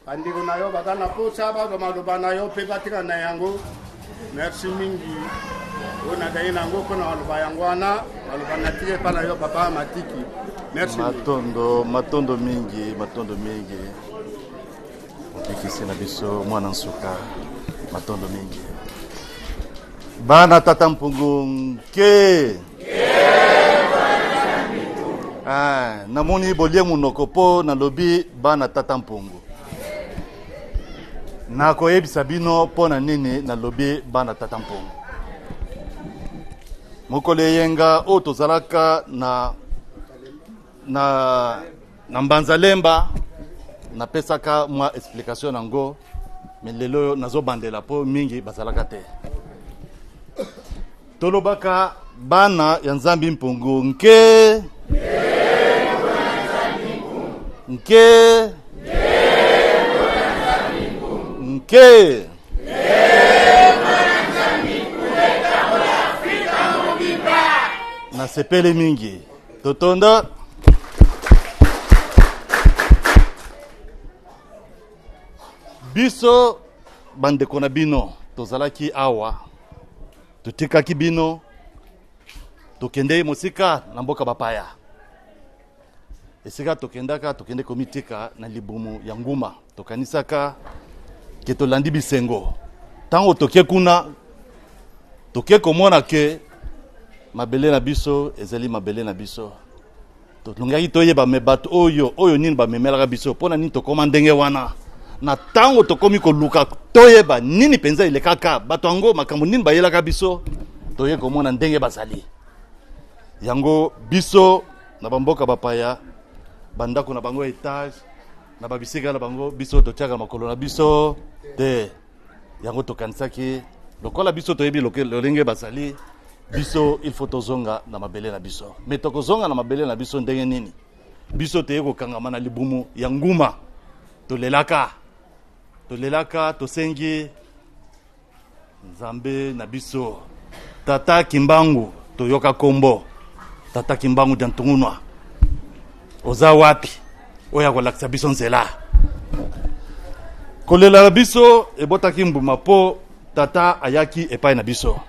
bandeko na yo baza na posa bazomaloba na yo mpe batika na yango. Merci mingi oyo nakangi nango mpona maloba yango wana maloba natiki epa na yo papa matiki. Merci matondo mingi okikisi na biso mwana nsuka matondo mingi bana tata mpungu nke namoni bolie munoko po nalobi bana tata mpungu nakoyebisa bino mpo na nini nalobi bana tata mpungu. Mokolo eyenga oyo tozalaka na Mbanzalemba napesaka mwa explication nango me lelo nazobandela po mingi bazalaka te. Tolobaka bana ya Nzambi mpungu nke na sepele mingi totonda biso bandeko na bino tozalaki awa totikaki bino tokende mosika na mboka bapaya esika tokende komitika na libumu ya nguma tokanisaka ke tolandi bisengo tango toke kuna toke komona ke mabele na biso ezali mabele na biso tolongaki toyeba me bato oyo nini bamemelaka biso mpona nini tokoma ndenge wana na tango tokomi koluka toyeba nini penza ilekaka bato yango makambo nini bayelaka biso toye komona ndenge bazali yango biso na bamboka bapaya bandako na bango etage na babisika na bango biso totiaka makolo na biso te yango tokanisaki lokola biso toyebi lolenge bazali biso il faut tozonga na mabele na biso me tokozonga na mabele na biso ndenge nini biso teye kokangama na libumu ya nguma tolelaka tosengi Nzambe na biso tata Kimbangu toyoka kombo tata Kimbangu Dantungunwa oza wapi oya kolakisa biso nzela kolela na biso ebotaki mbuma po tata ayaki epai na biso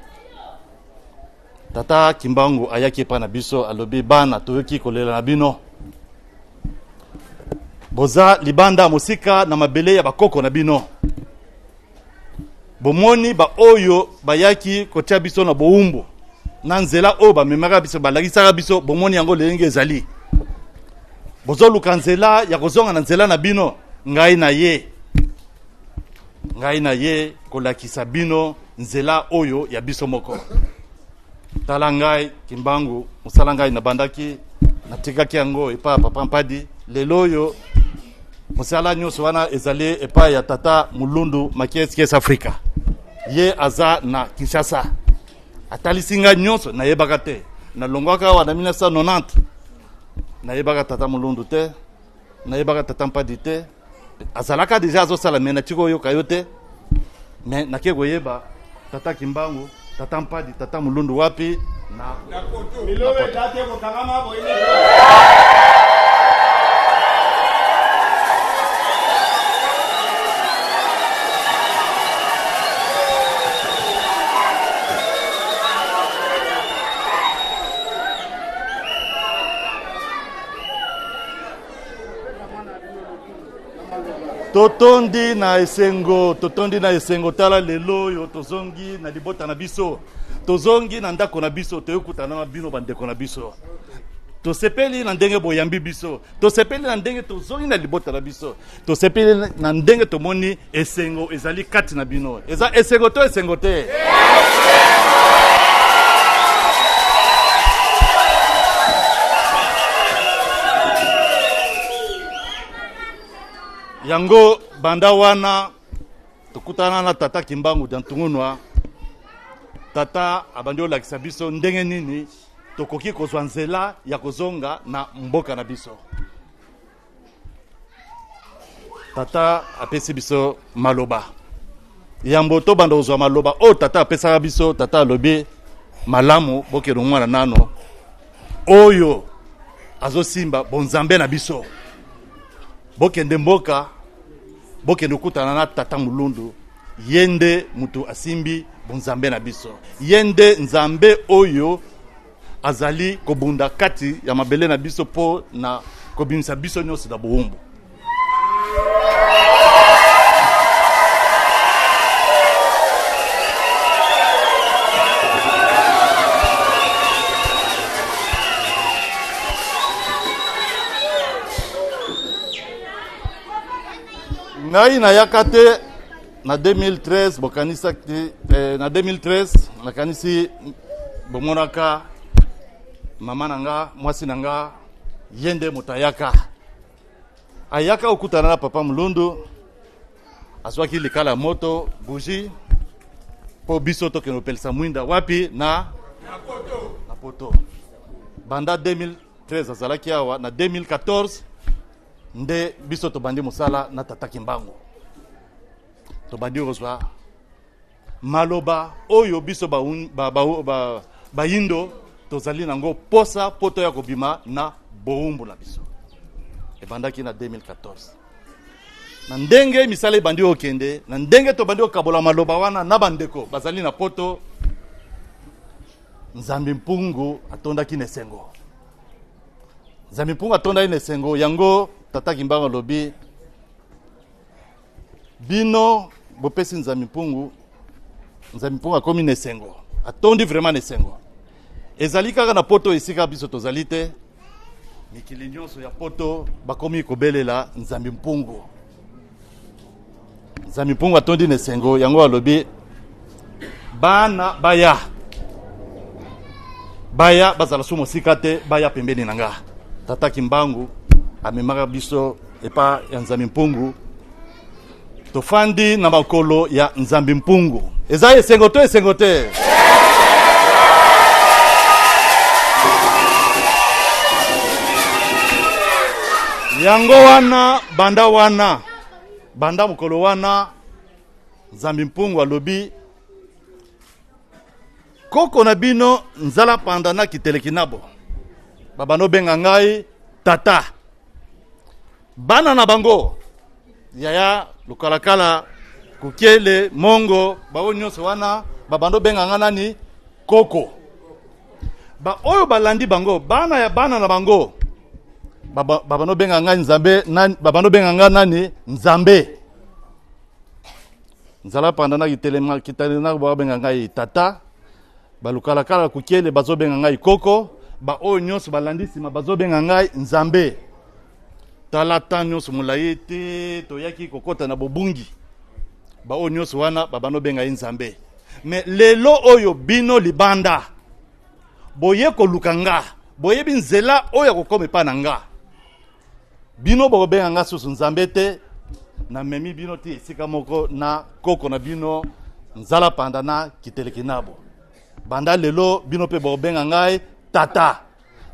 tata Kimbangu ayaki epai na biso alobi bana toyoki kolela na bino boza libanda mosika na mabele ya bakoko na bino bomoni ba oyo bayaki kotia biso na boumbu na nzela oyo bamemaka biso balakisaka biso bomoni yango lenge ezali bozoluka nzela ya kozonga na nzela na bino ngai na ye kolakisa bino nzela oyo ya biso moko tala ngai Kimbangu musala ngai na bandaki natikaki yango epa papa Mpadi lelo oyo musala nyonso wana ezali epa ya tata Mulundu Makies Afrika ye aza na Kinshasa atalisinga nyonso nayebaka te nalongwaka wa na 1990 nayebaka tata Mulundu te nayebaka tata Mpadi te azalaka deja azosala me natiki oyoka yo te me nake koyeba tata Kimbangu tata Mpadi tata Mulundu wapi na milowe tate kokangama boyini totondi na esengo tala lelo yo tozongi na libota na biso tozongi na ndako na biso toyokutana na bino bandeko na biso tosepeli na ndenge boyambi biso tosepeli na ndenge tozongi na libota na biso tosepeli na ndenge tomoni esengo ezali kati na bino eza esengo te yango banda wana tokutana na tata Kimbangu Dantungunwa tata abandi olakisa biso ndenge nini tokoki kozwa nzela ya kozonga na mboka na biso tata apesi biso maloba yambo to banda ozwa maloba o tata apesaka biso tata alobi malamu bokelo mwana nano oyo azosimba bonzambe na biso bokende mboka bokende okutana na tata mulundu yende mutu asimbi bonzambe na biso yende nzambe oyo azali kobunda kati ya mabele na biso po na kobimisa biso nyonso na bowumbu. Ngai na yakate na 2013 bokanisa na 2013 nakanisi bomonaka mama nanga mwasi nanga yende mutayaka ayaka okutana na papa mulundu aswaki likala moto buji po biso to keno pelsa mwinda wapi na poto banda 2013 azalaki awa na 2014 nde biso to bandi musala na tataki mbangu to bandi ozwa maloba oyo biso bayindo tozali nango posa poto ya kobima na boumbu na biso ebandaki na 2014 na ndenge misala ebandi okende na ndenge to bandi okabola maloba wana na bandeko bazali na poto nzambi mpungu atondaki nesengo nzambi mpungu atondaki nesengo yango tataki mbango lobi bino bopesi nzambi mpungu akomi nesengo atondi vraiment nesengo ezali kaka na poto esika biso tozali te mikili nyonso ya poto bakomi kobelela nzambi mpungu atondi nesengo yango alobi bana baya bazala sumo sika te baya pembeni nanga tataki mbangu amemaka biso epa ya nzambi mpungu tofandi na makolo ya nzambi mpungu eza esengo te yango wana banda mokolo wana nzambi mpungu alobi koko na bino nzala panda na kiteleki nabo babano benga ngai tata bana na bango yaya lukalakala kukiele mongo bao nyonso wana babando benga nga nani koko ba oyo balandi bango bana na bango babano benga nga nzambe babano benga nga nani nzambe nzala pandana kitelema bao benga nga tata balukalakala kukiele bazo benga nga koko ba oyo nyonso balandi sima bazo benga nga nzambe talata nyonso mulayi te toyaki kokota na bobungi ba oyo nyonso wana babano benga nzambe me lelo oyo bino libanda boye koluka nga boyebi nzela oyo kokoma epa na nga bino bokobenga nga susu nzambe te na memi bino te esika moko na koko na bino nzala panda na kiteleki nabo banda lelo bino pe bokobenga ngai tata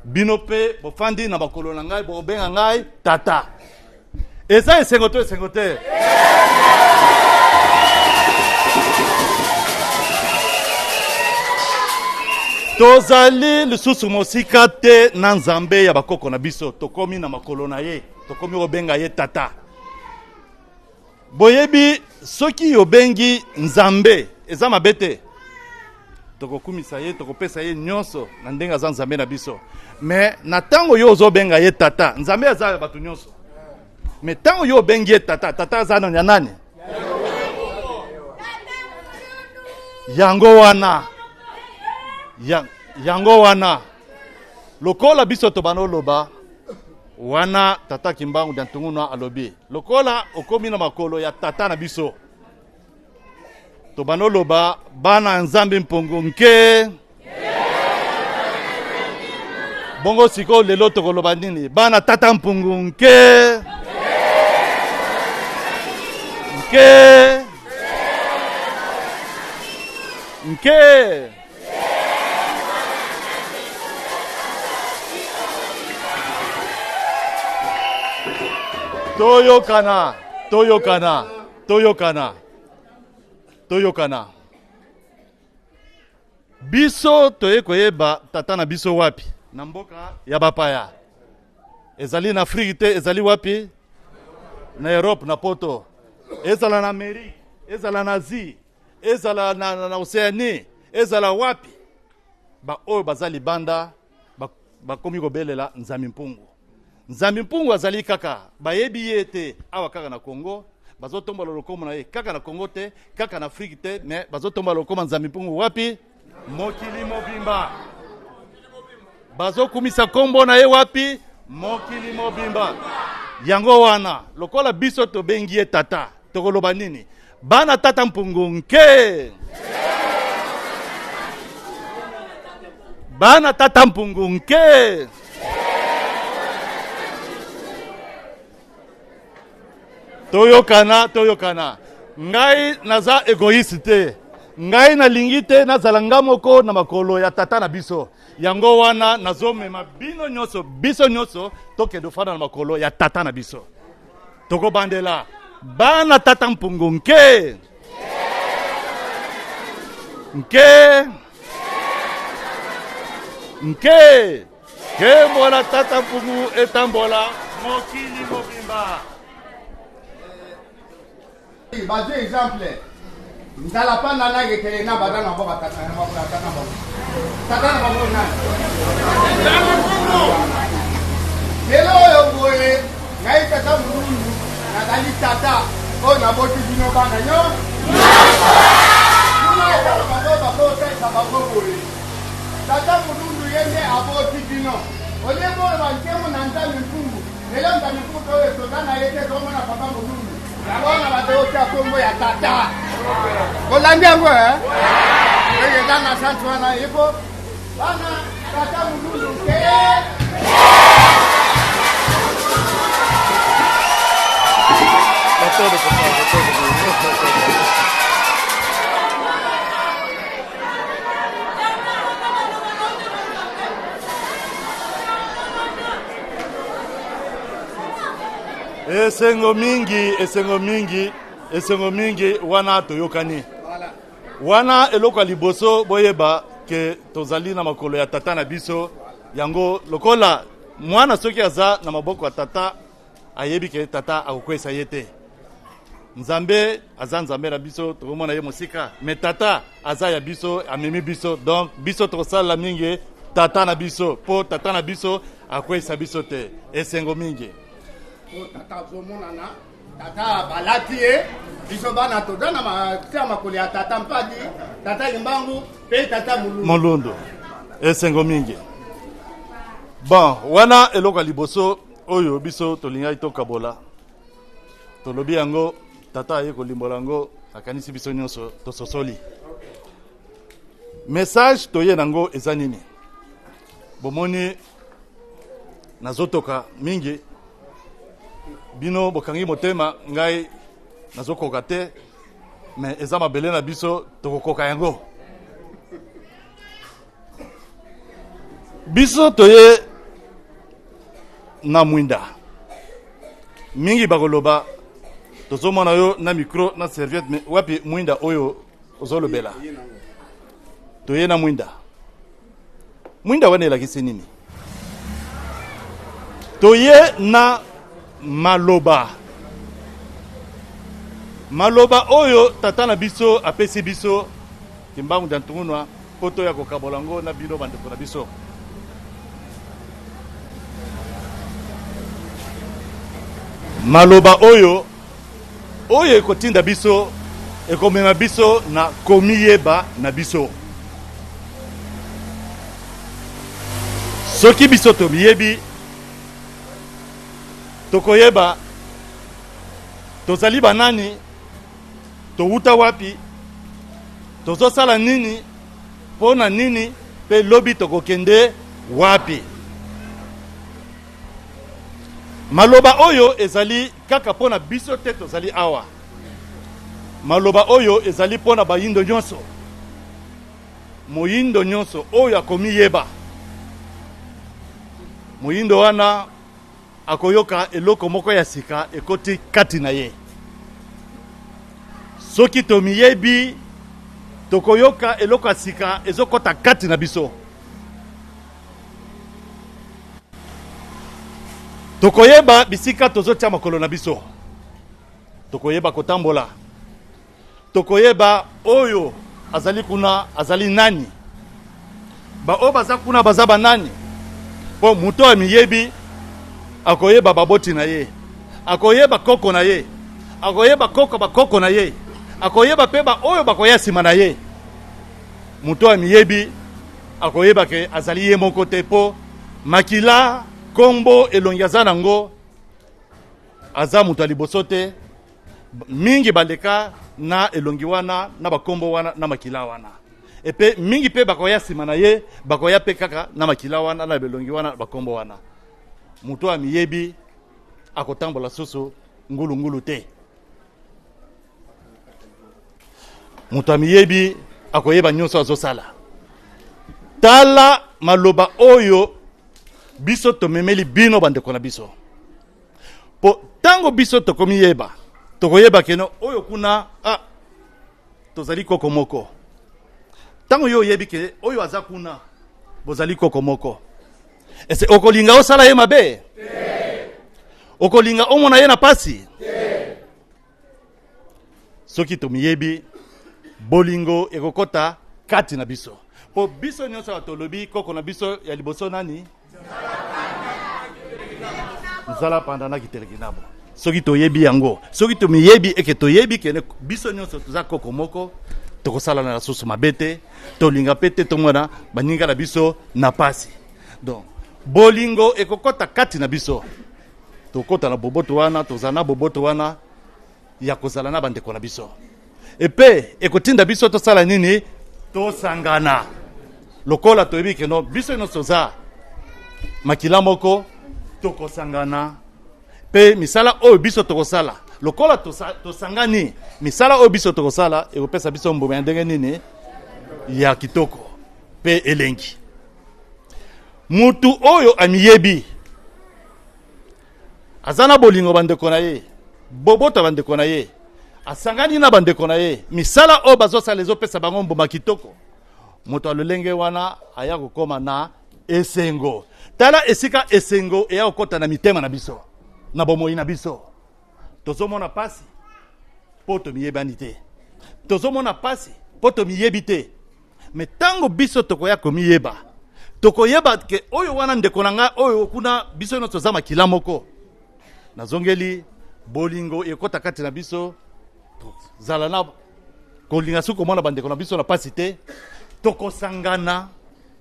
bino pe bofandi na bakolo na ngai bokobenga ngai tata eza esengo te tozali lisusu mosika te na nzambe ya bakoko na biso tokomi na makolo na ye tokomi kobenga ye tata boyebi soki yobengi nzambe eza mabe te tokokumisa ye tokopesa ye nyonso na ndenge aza nzambe na biso me na ntango yo ozobenga ye tata nzambe aza ya bato nyonso me ntango yo obengi ye tata aza na nani yango wana lokola biso tobano loba wana tata kimbangu dantunguna alobi lokola okomi na makolo ya tata na biso tobano loba bana nzambe mpungu nke bongo siko lelo tokoloba nini bana tata mpungu nke toyokana biso toye koyeba tata na biso wapi na mboka ya bapaya ezali na Afrique te ezali wapi na Europe na poto ezala na Amérique, ezala na Asie, ezala na Océanie, ezala wapi. Ba oyo baza libanda bakomi kobelela Nzambi Mpungu. Nzambi Mpungu azali kaka bayebi ye te awa kaka na Congo, bazotombola lokomo na ye kaka na Congo te, kaka na Afrique te, mais bazotombola lokomo Nzambi Mpungu wapi? Mokili mobimba. Bazokumisa kombo na ye wapi? Mokili mobimba. Yango wana lokola biso tobengi ye tata, tokoloba nini? Bana tata Mpungu nke. Bana tata Mpungu nke. Toyokana. Ngai naza egoïste te. Ngai na lingite na zalanga moko na makolo ya tata na biso. Yango wana nazomema bino nyonso, biso nyonso toke dofana na makolo ya tata na biso. Toko bandela. Bana tata Mpungu nke. Nke. Kembola tata Mpungu etambola mokili mobimba. Bazo exemple. Ndala panda na gekele na badana boka tata na boka tata boka. Tata na boka na. Ndala Mpungu. Hello yo boye. Ngai tata Mpungu. Na dali tata. O na boti bino bana nyo. Kuna ya baba baba boye. Tata Mpungu yende aboti bino. Ole boye bankemo na Nzambi Mpungu. Lelo Nzambi Mpungu to tokana yete komo na papa Mpungu. Yabona bateokia kombo ya tata. Olandi yango Ege dana santu wana ipo. Bana tata Mpungu ke. Esengo mingi wana toyokani. Wana eloko liboso boyeba ke tozali na makolo ya tata na biso. Yango lokola mwana soki aza na maboko ya tata ayebi ke tata akokwesa yete. Nzambe aza Nzambe na biso tokomona ye mosika, mais tata aza ya biso amemi biso, donc biso tosala mingi tata na biso po tata na biso akwesa biso te. Esengo mingi tata zomonana tata balati biso bana todana matia makoli ya tata mpadi tata limbangu pe tata mulundu. Esengo mingi. Bon, wana eloko liboso oyo biso tolingai tokabola. Tolobi yango tata ye kolimbola ngo akanisi biso nyonso tososoli. Message toye nango eza nini? Bomoni nazotoka mingi bino bokangi motema ngai nazokoka te, mais eza mabele na biso tokokoka yango. Biso toye na mwinda mingi bakoloba tozomona yo na micro na serviette, mais wapi mwinda oyo ozolobela? Toye na mwinda wana elakisi nini? Toye na maloba oyo tata na biso apesi biso kimbangu dantunwa poto ya kokabolango na bino bandeko na biso. Maloba oyo ekotinda biso ekomema biso na komiyeba na biso. Soki biso tomiyebi tokoyeba tozali banani, towuta wapi, tozosala nini, pona nini, pe lobi tokokende wapi. Maloba oyo ezali kaka pona biso te tozali awa. Maloba oyo ezali pona bayindo nyonso. Moyindo nyonso oyo akomiyeba. Moyindo wana akoyoka eloko moko ya sika ekoti kati na ye. Soki tomiyebi tokoyoka eloko ya sika ezokota kati na biso. Tokoyeba bisika tozotia makolo na biso. tokoyeba kotambola, tokoyeba oyo azali kuna azali nani, ba o baza kuna baza banani. Po muto amiyebi akoyeba baboti na ye, akoyeba koko na ye, akoyeba koko bakoko na ye, akoyeba pe ba oyo bakoya sima na ye. Muto amiyebi akoyeba ke azali ye moko te, po makila kombo elongi aza nango aza muto ya liboso te. Mingi baleka na elongi wana na bakombo wana na makila wana, epe mingi pe bakoya sima na ye bakoya pe kaka na makila wana na belongi wana na bakombo wana. Muto amiyebi akotambola susu ngulu ngulu te. Muto amiyebi akoyeba nyonso azosala. Tala maloba oyo biso tomemeli bino bandeko na biso. Po tango biso tokomiyeba, tokoyeba keno oyo kuna tozali koko moko. Tango yo yebi ke oyo aza kuna bozali koko moko. Ese okolinga osala ye mabe? Okolinga omona ye na pasi? Soki tomiyebi bolingo ekokota kati na biso. Po biso nyonso batolobi koko na biso ya liboso nani? Nzala pandana kiteleki nabo. Soki toyebi yango, soki tomiyebi eke toyebi kene biso nyonso toza koko moko, tokosala na susu mabete, tolinga pete tomona baninga na biso na pasi. Donc bolingo ekokota kati na biso. Tokota na boboto wana, tozana boboto wana ya kozala na bandeko na biso. Epe ekotinda biso tosala nini? Tosangana. Lokola toyebi keno biso nyonso za makila moko, tokosangana. Pe misala oyo biso tokosala lokola tosangani, misala oyo biso tokosala ekopesa biso mbuma ya ndenge nini ya kitoko pe elengi. Mutu oyo amiyebi azana bolingo bandeko na ye, boboto bandeko na ye, asangani na bandeko na ye, misala oyo bazosala ezopesa bango mbuma kitoko. Mutu alolenge wana aya kokoma na esengo. Tala esika esengo eya kokota na mitema na biso, na bomoi na biso. Tozomona pasi po tomiyebani te, tozomona pasi po tomiyebi te. Me tango biso tokoya komiyeba, tokoyeba ke oyo wana ndeko na nga oyo kuna biso no toza makila moko. Nazongeli bolingo ekota kati na biso, zala na kolinga suko mona bandeko na biso na pasi te. Tokosangana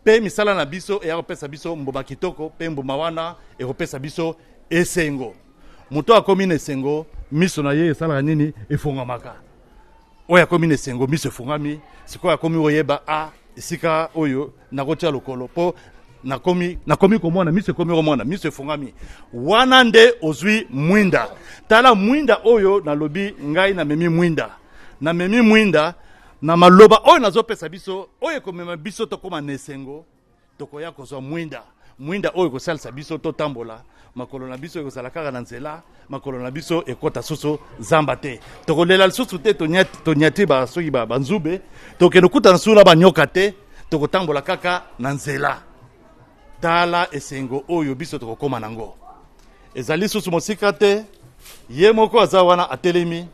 pe misala na biso eya kopesa biso mbuma kitoko, pe mbuma wana ekopesa biso esengo. Muto akomi na esengo, miso na ye esala nini? Efongamaka. Oyo akomi na esengo, miso efongami. Sikoyo akomi oyeba esika oyo nakotia lokolo po nakomi komona miso ekomi komona miso efongami. Wana nde ozwi mwinda. Tala mwinda oyo nalobi ngai na memi mwinda. Na memi mwinda na maloba oyo nazopesa biso, oyo komema biso tokoma na esengo, tokoya kozwa mwinda. Mwinda oyo kosalisa biso totambola, makolo na biso ekozala kaka na nzela, makolo na biso ekota susu zamba te. Tokolela lisusu te tonyati soki banzube, tokende kutana suna banyoka te, tokotambola kaka na nzela. Tala esengo oyo biso tokokoma nango. Ezali susu mosika te, ye moko aza wana atelemi,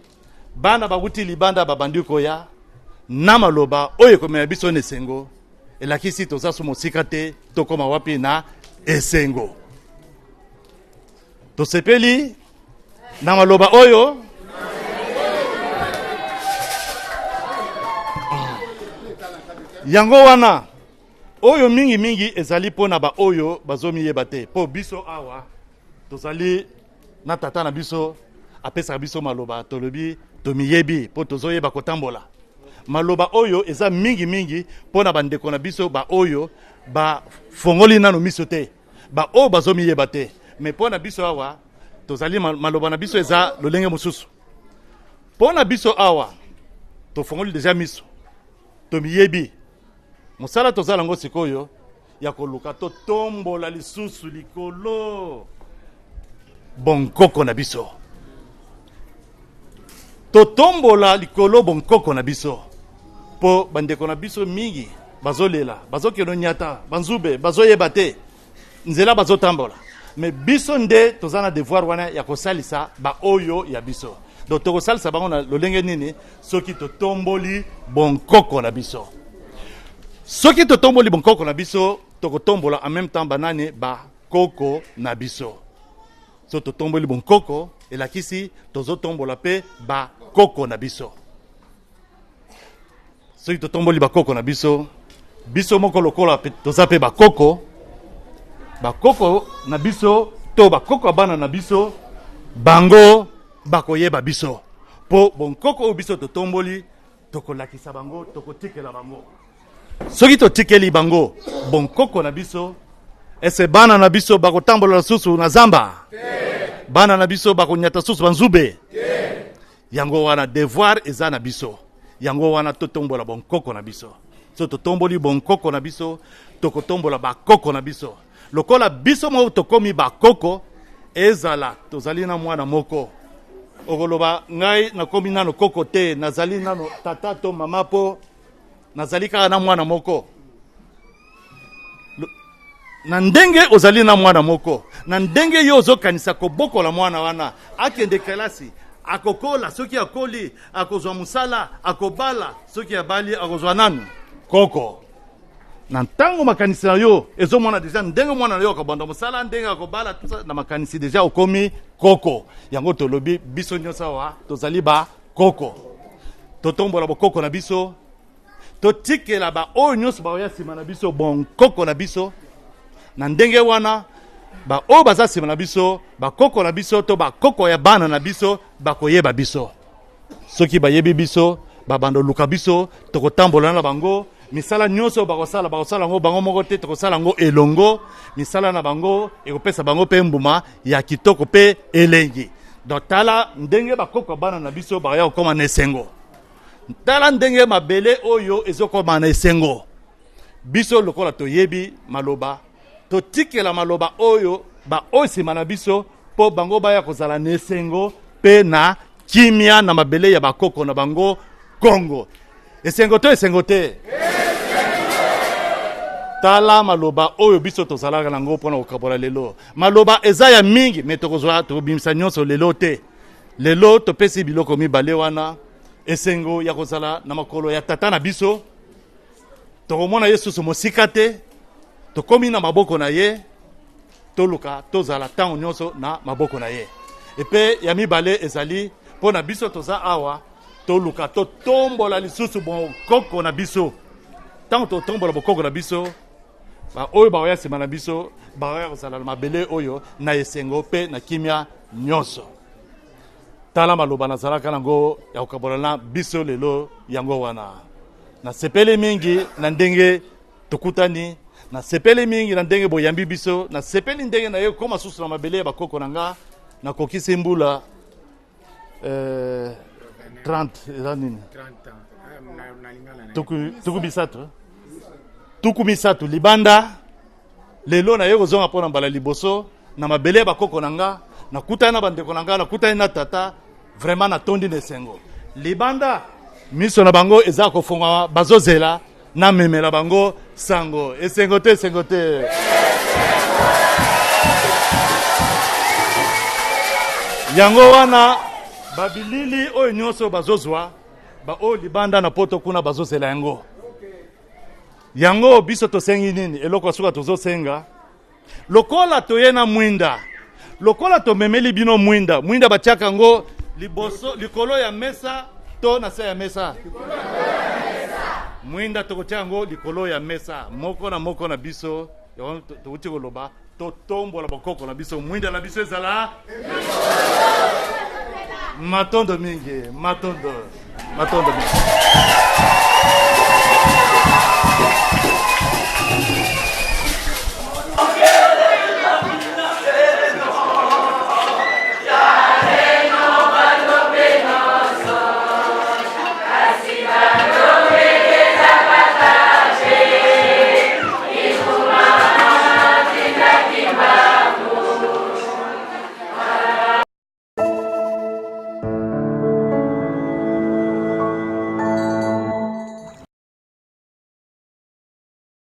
bana babuti libanda babandi koya, na maloba oyo komema biso na esengo. Elakisi toza su mosika te, tokoma wapi na esengo. Tosepeli na maloba oyo. Yango wana oyo mingi mingi ezali pona ba oyo bazomi yeba te. Po biso awa tozali na tata na biso apesa biso maloba tolobi tomiyebi po tozoyeba kotambola. Maloba oyo eza mingi mingi pona bandeko na biso ba oyo ba fongoli nano miso te, ba oyo bazomi yeba te. Me pona biso awa tozali maloba na biso eza lolenge mosusu. Pona biso awa to fongoli deja miso tomiyebi mosala tozala ngo sikoyo ya koluka to tombola lisusu likolo bonkoko na biso. To tombola likolo bonkoko na biso. Po bandeko na biso mingi bazolela, bazokeno nyata, banzube, bazoyeba te, nzela bazotambola. Me biso nde tozana devoir wana ya kosalisa ba oyo ya biso. donc tokosalisa bango na lolenge nini soki totomboli bonkoko na biso soki totomboli bonkoko na biso tokotombola en même temps banani bakoko na biso so totomboli bonkoko elakisi tozotombola mpe bakoko na biso soki totomboli bakoko na biso biso moko lokola toza mpe bakoko na biso to bakoko ya bana na biso bango bakoyeba biso po bonkoko oyo biso totomboli tokolakisa bango tokotikela bango soki totikeli bango bonkoko na biso ese bana na biso bakotambola susu na zamba bana na biso bakonyata susu banzube yango wana devoir eza na biso yango wana totombola bonkoko na biso so totomboli bonkoko na biso tokotombola bakoko na biso lokola biso mo tokomi bakoko ezala tozali na mwana moko okoloba ngai nakomi nano koko te nazali nano tata to mama po nazali kaka na mwana moko na ndenge ozali na mwana moko na ndenge yo ozokanisa kobokola mwana wana akende kelasi akokola soki akoli akozwa musala akobala soki abali akozwa nanu koko na ntango makanisi na yo ezomona deja ndenge mwana na yo akobanda musala ndenge akobala tusa na makanisi deja okomi koko yango tolobi biso nyonso awa tozali ba koko totombola bokoko na biso totikela ba oyo nyonso baoya nsima na biso bonkoko na biso na ndenge wana ba oyo baza nsima na biso bakoko na biso to bakoko ya bana na biso bakoyeba biso soki bayebi biso babanda luka biso tokotambola na bango misala nyonso bakosala yango bango moko te tokosala yango elongo misala na bango ekopesa bango mpe mbuma ya kitoko mpe elengi donc tala ndenge bakoko bana na biso bakaya kokoma na esengo tala ndenge mabele oyo ezokoma na esengo biso lokola toyebi maloba totikela maloba oyo baoyo nsima na biso mpo bango baya kozala na esengo mpe na kimia na mabele ya bakoko na bango kongo esengo te tala maloba oyo biso tozalaka nango mpona kokabola lelo maloba eza ya mingi me tokobimisa nyonso lelo te lelo topesi biloko mibale wana esengo ya kozala na makolo ya tata na biso tokomona ye susu mosika te tokomi na maboko na ye toluka tozala ntango nyonso na maboko na ye epe ya mibale ezali mpo na biso toza awa toluka totombola lisusu bokoko na biso ntango totombola bokoko na biso baoyo baoya nsima na biso baoya kozala na mabele oyo na esengo mpe na kimia nyonso tala maloba nazalaka nango ya kokabola na biso lelo yango wana nasepeli mingi na ndenge tokutani nasepeli mingi na ndenge boyambi biso nasepeli ndenge na ye koma susu na mabele ya bakoko na nga nakokisi mbula 30 eza nini tuku misatu libanda lelo na ye kozonga mpo na mbala liboso na mabele ya bakoko na nga nakutani na bandeko na nga nakutani na tata vraiment natondi na esengo libanda miso na bango eza kofungwa bazozela na memela bango sango esengo te yango wana babilili oyo nyonso bazozwa baoyo libanda na poto kuna bazozela yango biso tosengi nini eloko asuka tozosenga lokola toye na mwinda lokola tomemeli bino mwinda batiaka yango liboso likolo ya mesa to na se ya mesa mwinda tokotia yango likolo ya mesa moko na biso tokuti koloba totombola bakoko na biso mwinda na biso ezala matondo mingi matondo mingi